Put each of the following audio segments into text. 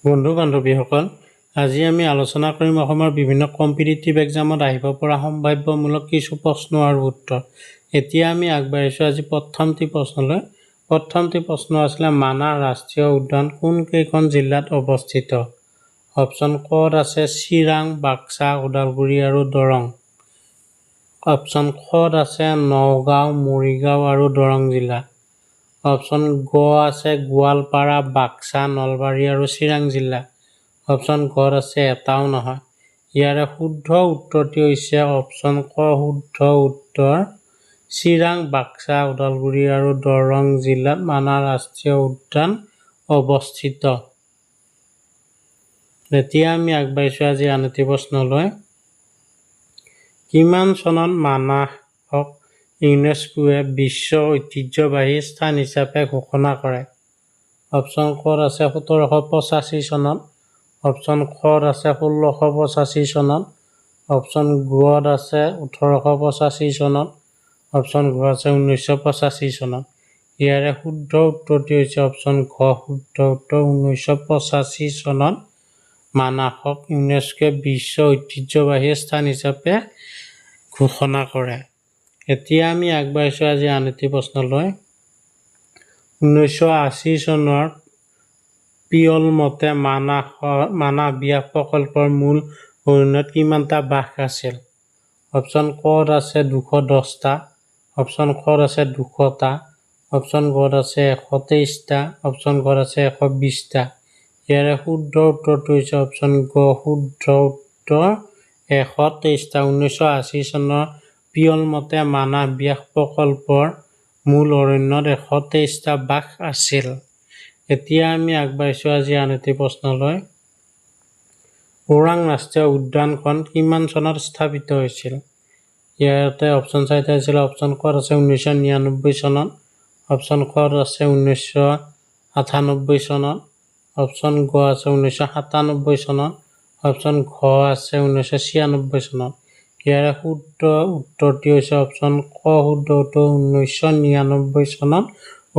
বন্ধু বান্ধৱীসকল, আজি আমি আলোচনা কৰিম অসমৰ বিভিন্ন কম্পিটিটিভ এক্সামত আহিব পৰা সম্ভাৱ্যমূলক কিছু প্ৰশ্ন আৰু উত্তৰ। এতিয়া আমি আগবাঢ়িছোঁ আজি প্ৰথমটি প্ৰশ্নলৈ। প্ৰথমটি প্ৰশ্ন আছিলে মানাহ ৰাষ্ট্ৰীয় উদ্যান কোনকেইখন জিলাত অৱস্থিত? অপশ্যন ক'ত আছে চিৰাং, বাক্সা, ওদালগুৰি আৰু দৰং। অপশ্যন ক'ত আছে নগাঁও, মৰিগাঁও আৰু দৰং জিলা। অপশ্যন গ আছে গোৱালপাৰা, বাক্সা, নলবাৰী আৰু চিৰাং জিলা। অপশ্যন ঘত আছে এটাও নহয়। ইয়াৰে শুদ্ধ উত্তৰটি হৈছে অপশ্যন ক। শুদ্ধ উত্তৰ চিৰাং, বাক্সা, ওদালগুৰি আৰু দৰং জিলাত মানাহ ৰাষ্ট্ৰীয় উদ্যান অৱস্থিত। এতিয়া আমি আগবাঢ়িছোঁ আজি আন এটি প্ৰশ্নলৈ। কিমান চনত মানাহক ইউনেস্কোৱে বিশ্ব ঐতিহ্যবাহী স্থান হিচাপে ঘোষণা কৰে? অপশ্যন ক'ত আছে 1785 চনত। অপশ্যন ক'ত আছে 1685 চনত। অপশ্যন গত আছে 1885 চনত। অপশ্যন ঘ আছে 1985 চনত। ইয়াৰে শুদ্ধ উত্তৰটি হৈছে অপশ্যন ঘ। শুদ্ধ উত্তৰ 1985 চনত মানাহক ইউনেস্কোৱে বিশ্ব ঐতিহ্যবাহী স্থান হিচাপে ঘোষণা কৰে। এতিয়া আমি আগবাঢ়িছোঁ আজি আন এটি প্ৰশ্নলৈ। 1980 চনৰ পিয়ল মতে মানাহ ব্যাস প্ৰকল্পৰ মূল অৰণ্যত কিমানটা বাঘ আছিল? অপশ্যন ক'ত আছে 210টা। অপশ্যন ক'ত আছে 200টা। অপশ্যন ঘত আছে 123টা। অপশ্যন ঘত আছে 120টা। ইয়াৰে শুদ্ধ উত্তৰটো হৈছে অপশ্যন গ। শুদ্ধ উত্তৰ 123টা। 1980 চনৰ পিয়ল মতে মানাহ ব্যাস প্ৰকল্পৰ মূল অৰণ্যত 123টা বাঘ আছিল। এতিয়া আমি আগবাঢ়িছোঁ আজি আন এটি প্ৰশ্নলৈ। ওৰাং ৰাষ্ট্ৰীয় উদ্যানখন কিমান চনত স্থাপিত হৈছিল? ইয়াতে অপশ্যন চাৰিটা আছিল। অপশ্যন ক'ত আছে 1999 চনত। অপশ্যন ক'ত আছে 1998 চনত। অপশ্যন গ আছে 1997 চনত। অপশ্যন ঘ আছে 1996 চনত। ইয়াৰে শুদ্ধ উত্তৰটি হৈছে অপশ্যন ক। শুদ্ধ উত্তৰ 1999 চনত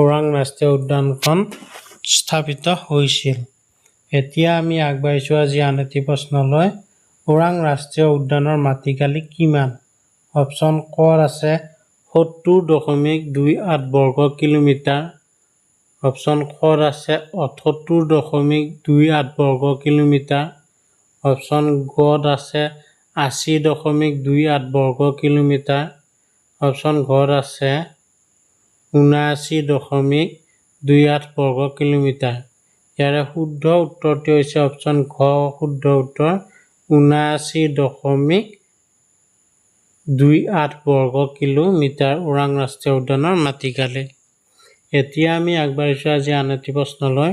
ওৰাং ৰাষ্ট্ৰীয় উদ্যানখন স্থাপিত হৈছিল। এতিয়া আমি আগবাঢ়িছোঁ আজি আন এটি প্ৰশ্নলৈ। ওৰাং ৰাষ্ট্ৰীয় উদ্যানৰ মাটিকালি কিমান? অপশ্যন ক'ত আছে 70.28 বৰ্গ কিলোমিটাৰ। অপশ্যন ক'ত আছে 78.28 বৰ্গ কিলোমিটাৰ। অপশ্যন গত আছে 80.28 বৰ্গ কিলোমিটাৰ। অপশ্যন ঘত আছে 79.28 বৰ্গ কিলোমিটাৰ। ইয়াৰে শুদ্ধ উত্তৰটি হৈছে অপশ্যন ঘ। শুদ্ধ উত্তৰ 79.28 বৰ্গ কিলোমিটাৰ ওৰাং ৰাষ্ট্ৰীয় উদ্যানৰ মাটিকালি। এতিয়া আমি আগবাঢ়িছোঁ আজি আন এটি প্ৰশ্নলৈ।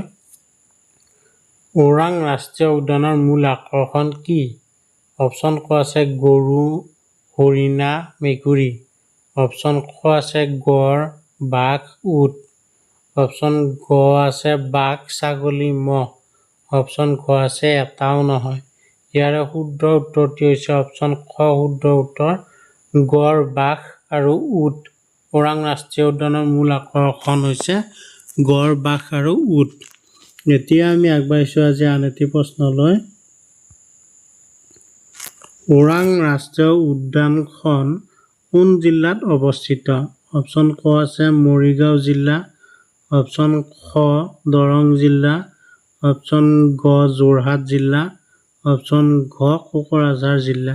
ওৰাং ৰাষ্ট্ৰীয় উদ্যানৰ মূল আকৰ্ষণ কি? অপশ্যন ক আছে গৰু, হৰিণা, মেকুৰী। অপশ্যন খ আছে গড়, বাঘ, উট। অপশ্যন গ আছে বাঘ, ছাগলী, মহ। অপশ্যন ঘ আছে এটাও নহয়। ইয়াৰে শুদ্ধ উত্তৰটি হৈছে অপশ্যন খ। শুদ্ধ উত্তৰ গড়, বাঘ আৰু উট। ওৰাং ৰাষ্ট্ৰীয় উদ্যানৰ মূল আকৰ্ষণ হৈছে গড়, বাঘ আৰু উট। এতিয়া আমি আগবাঢ়িছোঁ আজি আন এটি প্ৰশ্নলৈ। ওৰাং ৰাষ্ট্ৰীয় উদ্যানখন কোন জিলাত অৱস্থিত? অপশ্যন ক আছে মৰিগাঁও জিলা। অপশ্যন খ দৰং জিলা। অপশ্যন গ যোৰহাট জিলা। অপশ্যন ঘ কোকৰাঝাৰ জিলা।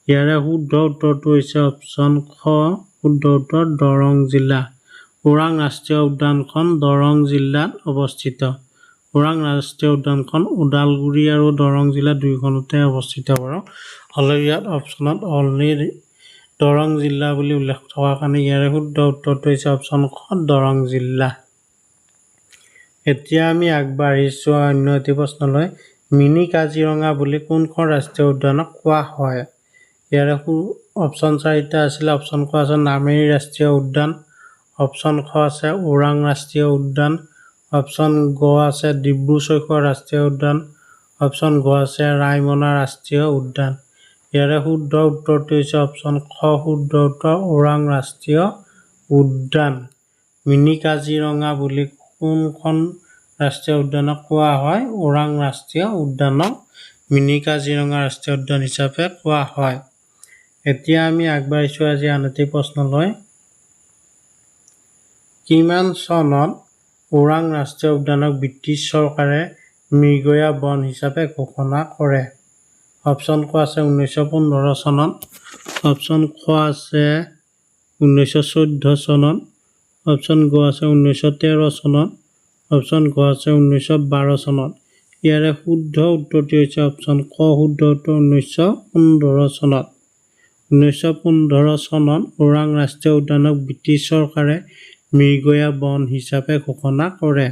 ইয়াৰে শুদ্ধ উত্তৰটো হৈছে অপশ্যন খ। শুদ্ধ উত্তৰ দৰং জিলা। ওৰাং ৰাষ্ট্ৰীয় উদ্যানখন দৰং জিলাত অৱস্থিত। ওৰাং ৰাষ্ট্ৰীয় উদ্যানখন ওদালগুৰি আৰু দৰং জিলা দুয়োখনতে অৱস্থিত বাৰু। হ'লেও ইয়াত অপশ্যনত অনলি দৰং জিলা বুলি উল্লেখ থকাৰ কাৰণে ইয়াৰে শুদ্ধ উত্তৰটো হৈছে অপশ্যন খ দৰং জিলা। এতিয়া আমি আগবাঢ়িছোঁ অন্য এটি প্ৰশ্নলৈ। মিনি কাজিৰঙা বুলি কোনখন ৰাষ্ট্ৰীয় উদ্যানক কোৱা হয়? ইয়াৰে অপশ্যন চাৰিটা আছিলে। অপশ্যন ক আছে নামেৰি ৰাষ্ট্ৰীয় উদ্যান। অপশ্যন খ আছে ওৰাং ৰাষ্ট্ৰীয় উদ্যান। অপশ্যন গ আছে ডিব্ৰু-ছৈখোৱা ৰাষ্ট্ৰীয় উদ্যান। অপশ্যন ঘ আছে ৰায়মনা ৰাষ্ট্ৰীয় উদ্যান। ইয়াৰে শুদ্ধ উত্তৰটো হৈছে অপশ্যন খ। শুদ্ধ উত্তৰ ওৰাং ৰাষ্ট্ৰীয় উদ্যান। মিনি কাজিৰঙা বুলি কোনখন ৰাষ্ট্ৰীয় উদ্যানক কোৱা হয় ওৰাং ৰাষ্ট্ৰীয় উদ্যানক মিনি কাজিৰঙা ৰাষ্ট্ৰীয় উদ্যান হিচাপে কোৱা হয়। এতিয়া আমি আগবাঢ়িছোঁ আজি আন এটি প্ৰশ্নলৈ। কিমান চনত ওৰাং ৰাষ্ট্ৰীয় উদ্যানক ব্ৰিটিছ চৰকাৰে মৃগয়া বন হিচাপে ঘোষণা কৰে? অপশ্যন ক আছে 1915 চনত, অপশ্যন খ আছে 1914 চনত, অপশ্যন গ আছে 1913 চনত, অপশ্যন ঘ আছে 1912 চনত। ইয়াৰে শুদ্ধ উত্তৰটি হৈছে অপশ্যন ক শুদ্ধ উত্তৰ 1915 চনত। 1915 চনত ওৰাং ৰাষ্ট্ৰীয় উদ্যানক ব্ৰিটিছ চৰকাৰে মৃগয়া বন হিচাপে ঘোষণা কৰে।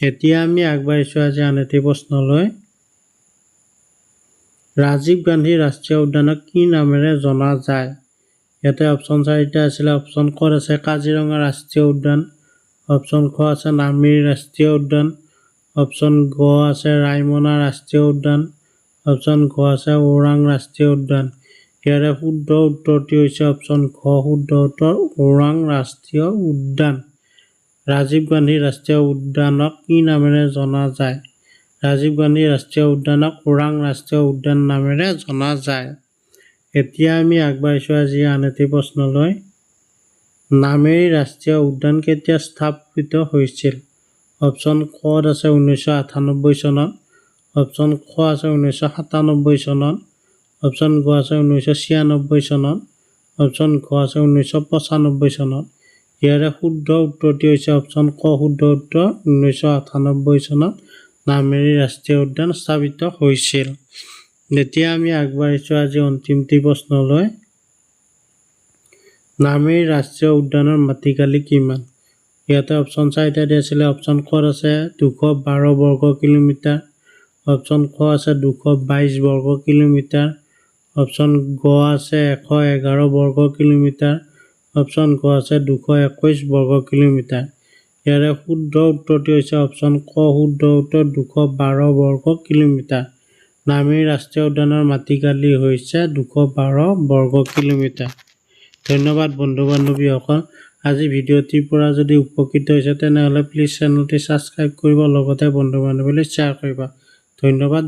এতিয়া আমি আগবাঢ়িছোঁ আজি আন এটি প্ৰশ্নলৈ। ৰাজীৱ গান্ধী ৰাষ্ট্ৰীয় উদ্যানক কি নামেৰে জনা যায়? ইয়াতে অপশ্যন 4টা আছিলে। অপশ্যন ক আছে কাজিৰঙা ৰাষ্ট্ৰীয় উদ্যান, অপশ্যন খ আছে নামেৰি ৰাষ্ট্ৰীয় উদ্যান, অপশ্যন গ আছে ৰায়মনা ৰাষ্ট্ৰীয় উদ্যান, অপশ্যন ঘ আছে ওৰাং ৰাষ্ট্ৰীয় উদ্যান। ইয়াৰে শুদ্ধ উত্তৰটি হৈছে অপশ্যন ঘ শুদ্ধ উত্তৰ ওৰাং ৰাষ্ট্ৰীয় উদ্যান। ৰাজীৱ গান্ধী ৰাষ্ট্ৰীয় উদ্যানক কি নামেৰে জনা যায়? ৰাজীৱ গান্ধী ৰাষ্ট্ৰীয় উদ্যানক ওৰাং ৰাষ্ট্ৰীয় উদ্যান নামেৰে জনা যায়। এতিয়া আমি আগবাঢ়িছোঁ আজি আন এটি প্ৰশ্নলৈ। নামেৰি ৰাষ্ট্ৰীয় উদ্যান কেতিয়া স্থাপিত হৈছিল? অপশ্যন ক আছে 1998 চনত, অপশ্যন খ আছে 1997 চনত, অপশ্যন গ আছে 1996 চনত, অপশ্যন ঘ আছে 1995 চনত। ইয়াৰে শুদ্ধ উত্তৰটি হৈছে অপশ্যন ক শুদ্ধ উত্তৰ 1998 চনত নামেৰি ৰাষ্ট্ৰীয় উদ্যান স্থাপিত হৈছিল। এতিয়া আমি আগবাঢ়িছোঁ আজি অন্তিমটি প্ৰশ্নলৈ। নামেৰি ৰাষ্ট্ৰীয় উদ্যানৰ মাটিকালি কিমান? ইয়াতে অপশ্যন 4টা দিছিলে। অপশ্যন ক আছে 212 বৰ্গ কিলোমিটাৰ, অপশ্যন খ আছে 222 বৰ্গ কিলোমিটাৰ, অপশ্যন গ আছে 111 বৰ্গ কিলোমিটাৰ, অপশ্যন ঘ আছে 221 বৰ্গ কিলোমিটাৰ। ইয়াৰে শুদ্ধ উত্তৰটি হৈছে অপশ্যন ক শুদ্ধ উত্তৰ 212 বৰ্গ কিলোমিটাৰ। নামেৰি ৰাষ্ট্ৰীয় উদ্যানৰ মাটিকালি হৈছে 212 বৰ্গ কিলোমিটাৰ। ধন্যবাদ বন্ধু বান্ধৱীসকল। আজি ভিডিঅ'টিৰ পৰা যদি উপকৃত হৈছে তেনেহ'লে প্লিজ চেনেলটি ছাবস্ক্ৰাইব কৰিব, লগতে বন্ধু বান্ধৱীলৈ শ্বেয়াৰ কৰিবা। ধন্যবাদ।